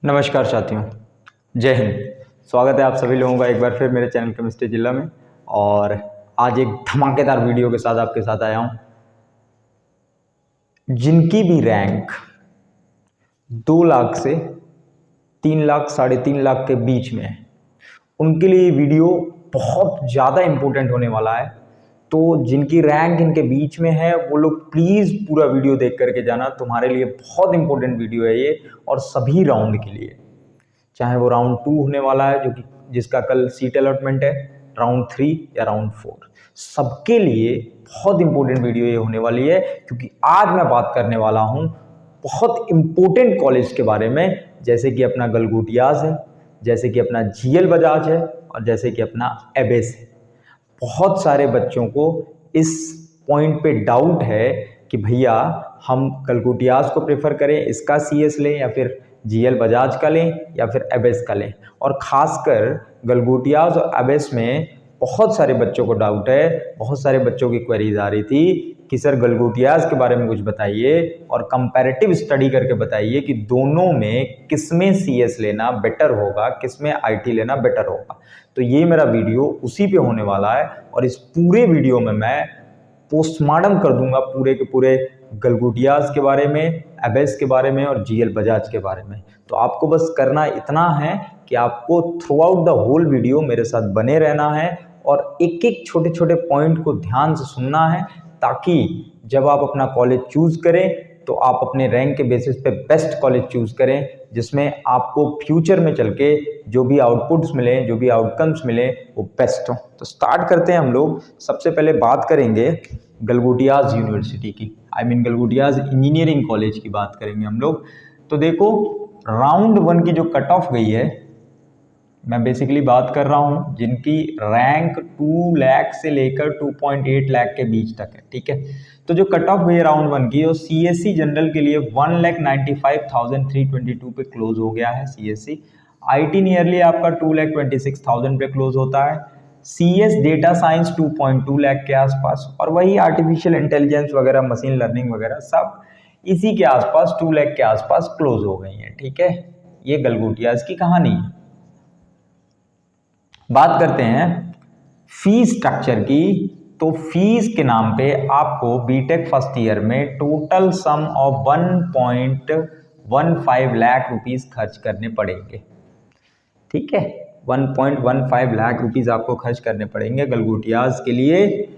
नमस्कार साथियों, जय हिंद। स्वागत है आप सभी लोगों का एक बार फिर मेरे चैनल केमिस्ट्री जिला में। और आज एक धमाकेदार वीडियो के साथ आपके साथ आया हूं। जिनकी भी रैंक 2 लाख से 3 लाख, 3.5 लाख के बीच में है, उनके लिए ये वीडियो बहुत ज़्यादा इम्पोर्टेंट होने वाला है। तो जिनकी रैंक इनके बीच में है वो लोग प्लीज़ पूरा वीडियो देख करके जाना। तुम्हारे लिए बहुत इंपॉर्टेंट वीडियो है ये, और सभी राउंड के लिए, चाहे वो राउंड 2 होने वाला है जो कि जिसका कल सीट अलॉटमेंट है, राउंड 3 या राउंड 4, सबके लिए बहुत इंपॉर्टेंट वीडियो ये होने वाली है। क्योंकि आज मैं बात करने वाला हूँ बहुत इंपॉर्टेंट कॉलेज के बारे में, जैसे कि अपना गलगोटियाज है, जैसे कि अपना जीएल बजाज है, और जैसे कि अपना एबेस है। बहुत सारे बच्चों को इस पॉइंट पे डाउट है कि भैया हम गलगोटियाज को प्रेफर करें, इसका सीएस लें, या फिर जीएल बजाज का लें, या फिर एबेस का लें। और ख़ासकर गलगोटियाज और एबेस में बहुत सारे बच्चों को डाउट है, बहुत सारे बच्चों की क्वेरीज आ रही थी कि सर गलगोटियाज के बारे में कुछ बताइए और कंपैरेटिव स्टडी करके बताइए कि दोनों में किसमें सीएस लेना बेटर होगा, किसमें आईटी लेना बेटर होगा। तो ये मेरा वीडियो उसी पे होने वाला है, और इस पूरे वीडियो में मैं पोस्टमार्टम कर दूंगा पूरे के पूरे गलगोटियाज के बारे में, एबेस के बारे में, और जीएल बजाज के बारे में। तो आपको बस करना इतना है कि आपको throughout the whole video मेरे साथ बने रहना है, और एक एक छोटे छोटे पॉइंट को ध्यान से सुनना है, ताकि जब आप अपना कॉलेज चूज़ करें तो आप अपने रैंक के बेसिस पे बेस्ट कॉलेज चूज़ करें, जिसमें आपको फ्यूचर में चल के जो भी आउटपुट्स मिलें, जो भी आउटकम्स मिलें, वो बेस्ट हो। तो स्टार्ट करते हैं हम लोग। सबसे पहले बात करेंगे गलगोटियाज यूनिवर्सिटी की, गलगोटियाज इंजीनियरिंग कॉलेज की बात करेंगे हम लोग। तो देखो, राउंड 1 की जो कट ऑफ गई है, मैं बेसिकली बात कर रहा हूँ जिनकी रैंक 2 लाख से लेकर 2.8 लाख के बीच तक है, ठीक है। तो जो कट ऑफ हुई है राउंड 1 की, वो सीएससी जनरल के लिए 1,95,322 पे क्लोज हो गया है सीएससी। आईटी नियरली आपका 2,26,000 पे क्लोज होता है। सीएस डेटा साइंस 2.2 लाख के आसपास, और वही आर्टिफिशियल इंटेलिजेंस वगैरह, मशीन लर्निंग वगैरह सब इसी के आसपास 2 लाख के आसपास क्लोज हो गई है, ठीक है। ये गलगोटियाज की कहानी है। बात करते हैं फीस स्ट्रक्चर की। तो फीस के नाम पे आपको बीटेक फर्स्ट ईयर में total sum of 1.15 lakh rupees खर्च करने पड़ेंगे, ठीक है। 1.15 लाख रुपीस आपको खर्च करने पड़ेंगे गलगोटियाज के लिए।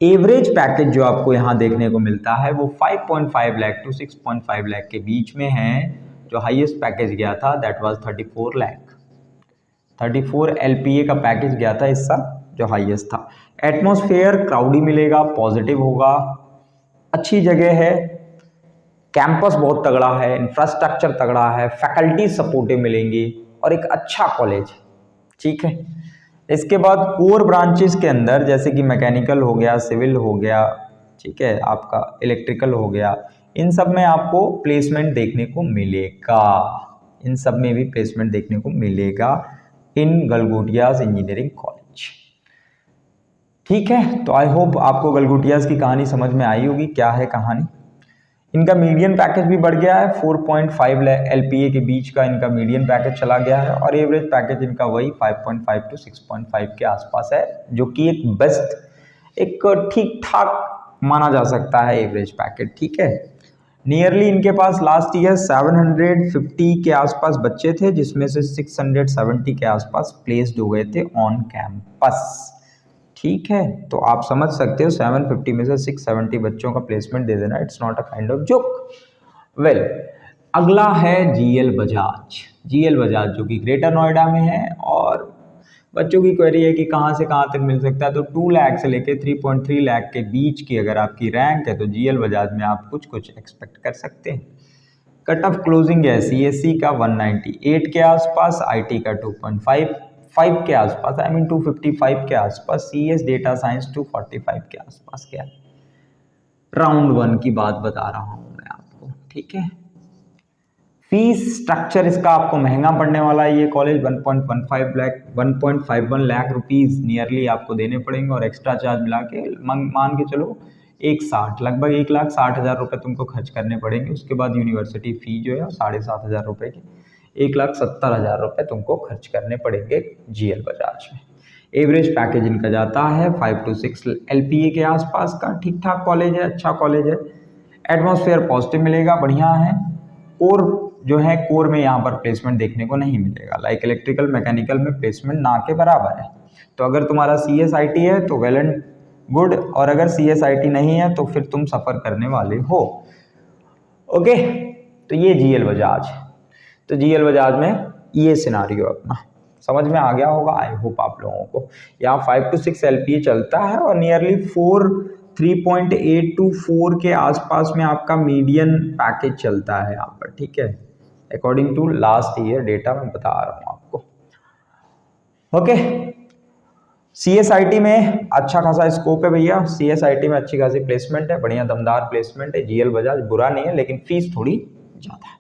एवरेज पैकेज जो आपको यहाँ देखने को मिलता है वो 5.5 लाख टू 6.5 लाख के बीच में है। जो हाईएस्ट पैकेज गया था दैट वाज 34 लाख। 34 एलपीए का पैकेज गया था इस साल, जो हाईएस्ट था। एटमॉस्फेयर क्राउडी मिलेगा, पॉजिटिव होगा, अच्छी जगह है, कैंपस बहुत तगड़ा है, इंफ्रास्ट्रक्चर तगड़ा है, फैकल्टी सपोर्टिव मिलेंगी, और एक अच्छा कॉलेज, ठीक है। इसके बाद कोर ब्रांचेस के अंदर जैसे कि मैकेनिकल हो गया, सिविल हो गया, ठीक है, आपका इलेक्ट्रिकल हो गया, इन सब में आपको प्लेसमेंट देखने को मिलेगा। इन सब में भी प्लेसमेंट देखने को मिलेगा इन गलगोटियाज इंजीनियरिंग कॉलेज, ठीक है। तो आई होप आपको गलगोटियाज की कहानी समझ में आई होगी, क्या है कहानी। इनका मीडियन पैकेज भी बढ़ गया है, 4.5 एलपीए के बीच का इनका मीडियन पैकेज चला गया है, और एवरेज पैकेज इनका वही 5.5 टू 6.5 के आसपास है, जो कि एक बेस्ट, एक ठीक ठाक माना जा सकता है एवरेज पैकेज, ठीक है। नियरली इनके पास लास्ट ईयर 750 के आसपास बच्चे थे, जिसमें से 670 के आसपास प्लेस्ड हो गए थे ऑन कैंपस, ठीक है। तो आप समझ सकते हो 750 में से 670 बच्चों का प्लेसमेंट दे देना, it's not a kind of joke. Well, अगला है जीएल बजाज। जीएल बजाज जो कि ग्रेटर नोएडा में है, और बच्चों की क्वेरी है कि कहाँ से कहाँ तक मिल सकता है। तो 2 लाख से लेके 3.3 लाख के बीच की अगर आपकी रैंक है तो जीएल बजाज में आप कुछ कुछ एक्सपेक्ट कर सकते हैं। कट ऑफ क्लोजिंग है सीएससी का 198 के आसपास, आईटी का 2.55 के आसपास, 255 के आसपास, सीएस डेटा साइंस 245 के आसपास। क्या राउंड 1 की बात बता रहा हूँ मैं आपको, ठीक है। फीस स्ट्रक्चर इसका आपको महंगा पड़ने वाला है। ये कॉलेज 1.51 लाख रुपीस नियरली आपको देने पड़ेंगे, और एक्स्ट्रा चार्ज मिला के मान के चलो 1.60 लगभग 1,60,000 रुपये तुमको खर्च करने पड़ेंगे। उसके बाद यूनिवर्सिटी फी जो है 7,500 रुपये की 1,70,000 रुपये तुमको खर्च करने पड़ेंगे GL बजाज में। एवरेज पैकेज इनका जाता है 5 to 6 LPA के आसपास का। ठीक ठाक कॉलेज है, अच्छा कॉलेज है। एटमॉस्फेयर पॉजिटिव मिलेगा, बढ़िया है। कोर जो है, कोर में यहाँ पर प्लेसमेंट देखने को नहीं मिलेगा। लाइक इलेक्ट्रिकल मैकेनिकल में प्लेसमेंट ना के बराबर है। तो अगर तुम्हारा CSIT है तो वेल एंड गुड, और अगर CSIT नहीं है तो फिर तुम सफ़र करने वाले हो। ओके, तो ये GL बजाज है। तो GL बजाज में ये सिनारियो अपना समझ में आ गया होगा, आई होप आप लोगों को। यहाँ 5 to 6 LPA चलता है और नियरली 3.8 to 4 के आसपास में आपका मीडियन पैकेज चलता है यहाँ पर। ठीक है, according to last year data मैं बता रहा हूँ आपको। ओके, CSIT में अच्छा खासा स्कोप है भैया। CSIT में अच्छी खासी प्लेसमेंट है, बढ़िया दमदार प्लेसमेंट है। GL बजाज बुरा नहीं है, लेकिन फीस थोड़ी ज़्यादा है।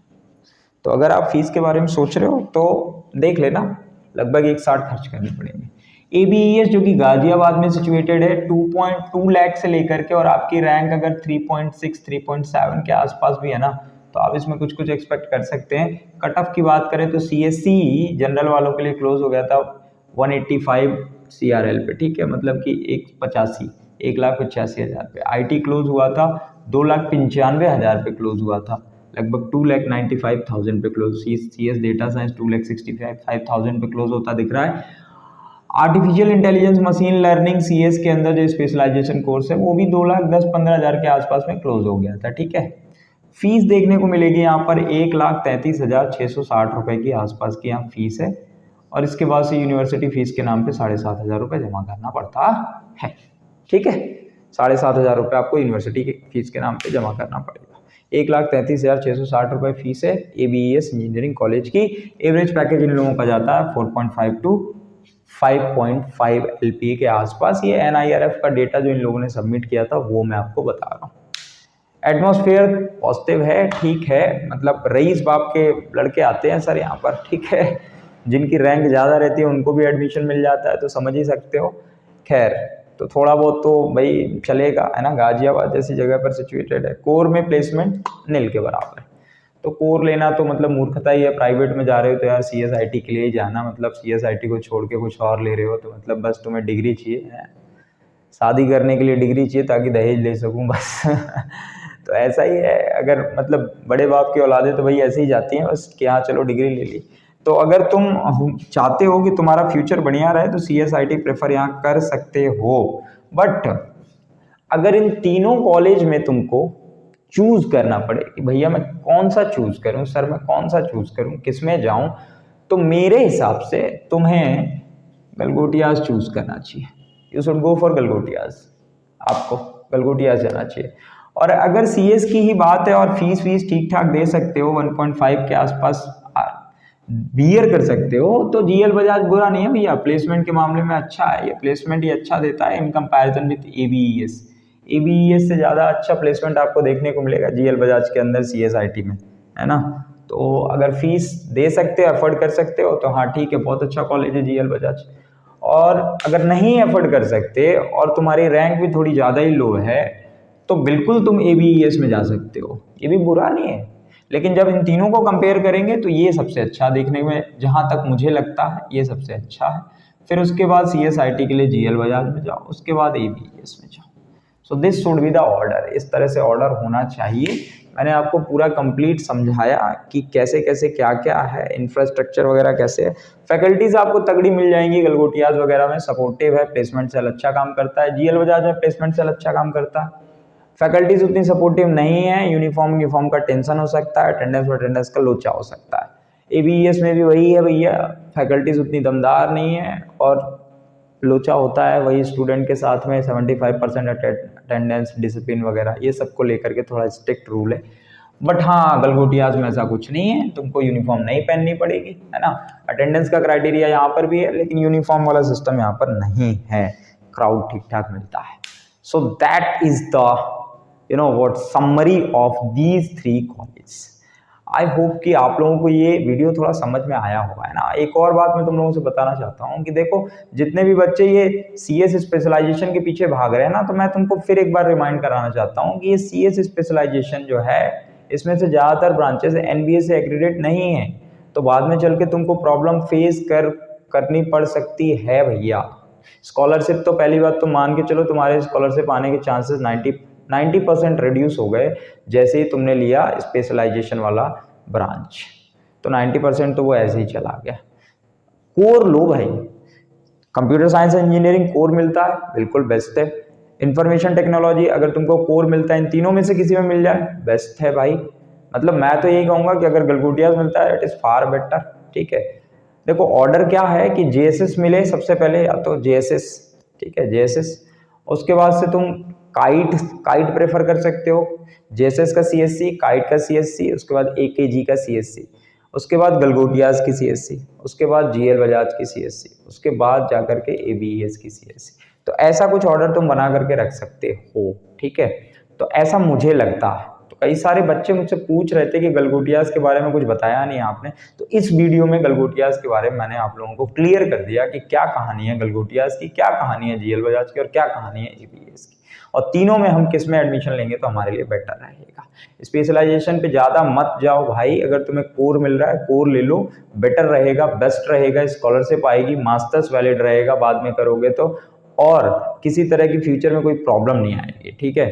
तो अगर आप फीस के बारे में सोच रहे हो तो देख लेना, लगभग 1,60 खर्च करने पड़ेंगे। ABES जो कि गाजियाबाद में सिचुएटेड है, 2.2 लाख से लेकर के, और आपकी रैंक अगर 3.6 3.7 के आसपास भी है ना, तो आप इसमें कुछ कुछ एक्सपेक्ट कर सकते हैं। कट ऑफ की बात करें तो CSC जनरल वालों के लिए क्लोज हो गया था 185 CRL पे। ठीक है, मतलब कि 1,85,000 पे। IT क्लोज हुआ था 2,95,000 पे क्लोज हुआ था, लगभग 2,95,000 पे क्लोज। CS डेटा साइंस 2,65,000 पे क्लोज होता दिख रहा है। Artificial intelligence machine learning CS के अंदर जो स्पेशलाइजेशन कोर्स है वो भी 2,10-15,000 के आसपास में क्लोज हो गया था। ठीक है, फीस देखने को मिलेगी यहाँ पर 1,33,660 रुपये के आसपास की यहाँ फीस है, और इसके बाद से यूनिवर्सिटी फीस के नाम पे 7,500 रुपये जमा करना पड़ता है। ठीक है, 7,500 रुपये आपको यूनिवर्सिटी की फीस के नाम पे जमा करना पड़ेगा। 1,33,660 रुपये फीस है ABES इंजीनियरिंग कॉलेज की। एवरेज पैकेज इन लोगों का जाता है 4.5 to 5.5 LPA के आसपास। ये NIRF का डेटा जो इन लोगों ने सबमिट किया था वो मैं आपको बता रहा हूँ। एटमॉस्फेयर पॉजिटिव है, ठीक है, मतलब रईस बाप के लड़के आते हैं सर यहाँ पर। ठीक है, जिनकी रैंक ज़्यादा रहती है उनको भी एडमिशन मिल जाता है, तो समझ ही सकते हो। खैर, तो थोड़ा बहुत तो भाई चलेगा, है ना। गाजियाबाद जैसी जगह पर सिचुएटेड है। कोर में प्लेसमेंट नील के बराबर है, तो कोर लेना तो मतलब मूर्खता ही है। प्राइवेट में जा रहे हो तो यार CSIT के लिए ही जाना, मतलब CSIT को छोड़ के कुछ और ले रहे हो तो मतलब बस तुम्हें डिग्री चाहिए है, शादी करने के लिए डिग्री चाहिए ताकि दहेज ले सकूँ बस। तो ऐसा ही है, अगर मतलब बड़े बाप की औलादे तो भाई ऐसे ही जाती हैं बस कि हाँ चलो डिग्री ले ली। तो अगर तुम चाहते हो कि तुम्हारा फ्यूचर बढ़िया रहे तो CSIT प्रेफर यहाँ कर सकते हो। बट अगर इन तीनों कॉलेज में तुमको चूज करना पड़े कि भैया मैं कौन सा चूज करूं, सर मैं कौन सा चूज करूं, किस में जाऊं, तो मेरे हिसाब से तुम्हें गलगोटियाज चूज करना चाहिए। You should go for Galgotias, आपको गलगोटियाज जाना चाहिए। और अगर CS की ही बात है और फीस ठीक ठाक दे सकते हो, 1.5 के आसपास बियर कर सकते हो, तो GL बजाज बुरा नहीं है भैया। प्लेसमेंट के मामले में अच्छा है, ये प्लेसमेंट ही अच्छा देता है in comparison with ABES। ABES से ज़्यादा अच्छा प्लेसमेंट आपको देखने को मिलेगा GL बजाज के अंदर CSIT में, है ना। तो अगर फीस दे सकते हो, अफोर्ड कर सकते हो, तो हाँ ठीक है, बहुत अच्छा कॉलेज है GL बजाज। और अगर नहीं अफोर्ड कर सकते और तुम्हारी रैंक भी थोड़ी ज़्यादा ही लो है, तो बिल्कुल तुम ABES में जा सकते हो, ये भी बुरा नहीं है। लेकिन जब इन तीनों को कंपेयर करेंगे तो ये सबसे अच्छा देखने में, जहाँ तक मुझे लगता है ये सबसे अच्छा है। फिर उसके बाद CSIT के लिए GL बजाज में जाओ, उसके बाद ABES में जाओ। So this should be the order, इस तरह से ऑर्डर होना चाहिए। मैंने आपको पूरा कंप्लीट समझाया कि कैसे कैसे क्या क्या है, इंफ्रास्ट्रक्चर वगैरह कैसे है। फैकल्टीज आपको तगड़ी मिल जाएंगी गलगोटियाज वगैरह में, सपोर्टिव है, प्लेसमेंट सेल अच्छा काम करता है। GL बजाज में प्लेसमेंट सेल अच्छा काम करता है, फैकल्टीज उतनी सपोर्टिव नहीं है, यूनिफॉर्म का टेंशन हो सकता है, अटेंडेंस का लोचा हो सकता है। ABES में भी वही है भैया, फैकल्टीज उतनी दमदार नहीं है और लोचा होता है वही स्टूडेंट के साथ में। 75% अटेंडेंस, डिसिप्लिन वगैरह ये सबको लेकर के थोड़ा स्ट्रिक्ट रूल है। बट हाँ, गलगोटियाज में ऐसा कुछ नहीं है, तुमको यूनिफॉर्म नहीं पहननी पड़ेगी, है ना। अटेंडेंस का क्राइटेरिया यहाँ पर भी है, लेकिन यूनिफॉर्म वाला सिस्टम यहाँ पर नहीं है, क्राउड ठीक ठाक मिलता है। So that is the summary of these 3 colleges। I hope कि आप लोगों को ये वीडियो थोड़ा समझ में आया होगा, है ना। एक और बात मैं तुम लोगों से बताना चाहता हूँ कि देखो, जितने भी बच्चे ये CS स्पेशलाइजेशन के पीछे भाग रहे हैं ना, तो मैं तुमको फिर एक बार रिमाइंड कराना चाहता हूँ कि ये CS स्पेशलाइजेशन जो है, इसमें से ज़्यादातर ब्रांचेस NBA से एक्रीडेट नहीं है। तो बाद में चल के तुमको प्रॉब्लम फेस करनी पड़ सकती है भैया। स्कॉलरशिप तो पहली बात तो मान के चलो तुम्हारे स्कॉलरशिप आने के चांसेस 90% रिड्यूस हो गए जैसे ही तुमने लिया स्पेशलाइजेशन वाला ब्रांच, तो 90% तो वो ऐसे ही चला गया। कोर लो भाई, कंप्यूटर साइंस इंजीनियरिंग कोर मिलता है, बिल्कुल बेस्ट है। इंफॉर्मेशन टेक्नोलॉजी अगर तुमको कोर मिलता है, इन तीनों में से किसी में मिल जाए बेस्ट है भाई। मतलब मैं तो यही कहूँगा कि अगर गलगोटियाज मिलता है इट इज़ फार बेटर। ठीक है, देखो ऑर्डर क्या है कि जेएसएस मिले सबसे पहले, या तो जेएसएस, ठीक है जेएसएस, उसके बाद से तुम काइट प्रेफर कर सकते हो, जेएसएस का सीएससी, काइट का सीएससी, उसके बाद एकेजी का सीएससी, उसके बाद गलगोटियाज की सीएससी, उसके बाद जीएल बजाज की सीएससी, उसके बाद जाकर के एबीएस की सीएससी। तो ऐसा कुछ ऑर्डर तुम बना करके रख सकते हो। ठीक है, तो ऐसा मुझे लगता है। तो कई सारे बच्चे मुझसे पूछ रहे थे कि गलगोटियाज के बारे में कुछ बताया नहीं आपने, तो इस वीडियो में गलगोटियाज के बारे में मैंने आप लोगों को क्लियर कर दिया कि क्या कहानी है गलगोटियाज की, क्या कहानी है जीएल बजाज की, और क्या कहानी है एबीएस की, और तीनों में हम किस में एडमिशन लेंगे तो हमारे लिए बेटर रहेगा। स्पेशलाइजेशन पे ज़्यादा मत जाओ भाई, अगर तुम्हें कोर मिल रहा है कोर ले लो, बेटर रहेगा, बेस्ट रहेगा, स्कॉलरशिप आएगी, मास्टर्स वैलिड रहेगा बाद में करोगे तो, और किसी तरह की फ्यूचर में कोई प्रॉब्लम नहीं आएगी। ठीक है,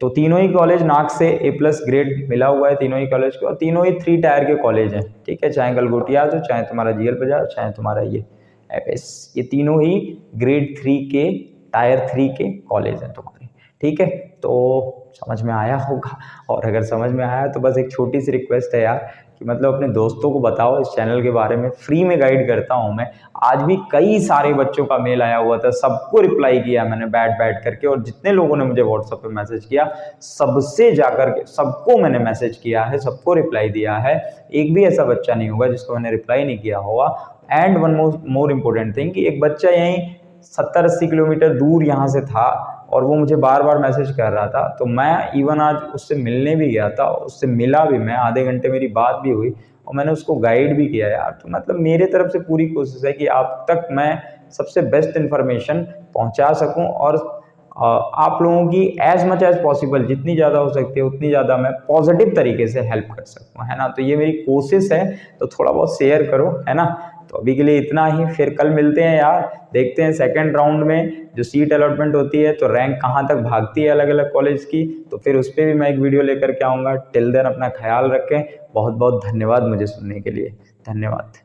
तो तीनों ही कॉलेज नाक से A+ ग्रेड मिला हुआ है तीनों ही कॉलेज को, और तीनों ही 3 टायर के कॉलेज हैं। ठीक है, चाहे गलगोटियाज हो, चाहे तुम्हारा जीएल बजाज, चाहे तुम्हारा ये एफएस, ये तीनों ही ग्रेड 3 के टायर 3 के कॉलेज हैं तुम्हारे। ठीक है, तो समझ में आया होगा, और अगर समझ में आया तो बस एक छोटी सी रिक्वेस्ट है यार कि मतलब अपने दोस्तों को बताओ इस चैनल के बारे में। फ्री में गाइड करता हूं मैं, आज भी कई सारे बच्चों का मेल आया हुआ था, सबको रिप्लाई किया मैंने बैठ करके, और जितने लोगों ने मुझे व्हाट्सएप पे मैसेज किया सबसे जाकर के सबको मैंने मैसेज किया है, सबको रिप्लाई दिया है। एक भी ऐसा बच्चा नहीं होगा जिसको मैंने रिप्लाई नहीं किया होगा। And one more important thing कि एक बच्चा यहीं 70-80 किलोमीटर दूर यहाँ से था और वो मुझे बार बार मैसेज कर रहा था, तो मैं इवन आज उससे मिलने भी गया था, उससे मिला भी, मैं आधे घंटे मेरी बात भी हुई और मैंने उसको गाइड भी किया यार। तो मतलब मेरे तरफ से पूरी कोशिश है कि आप तक मैं सबसे बेस्ट इन्फॉर्मेशन पहुंचा सकूं, और आप लोगों की एज मच एज पॉसिबल जितनी ज़्यादा हो सकती है उतनी ज़्यादा मैं पॉजिटिव तरीके से हेल्प कर सकूं, है ना। तो ये मेरी कोशिश है, तो थोड़ा बहुत शेयर करो, है ना। तो अभी के लिए इतना ही, फिर कल मिलते हैं यार, देखते हैं सेकंड राउंड में जो सीट अलॉटमेंट होती है तो रैंक कहाँ तक भागती है अलग अलग कॉलेज की, तो फिर उस पर भी मैं एक वीडियो लेकर के आऊँगा। टिल देन अपना ख्याल रखें, बहुत बहुत धन्यवाद मुझे सुनने के लिए, धन्यवाद।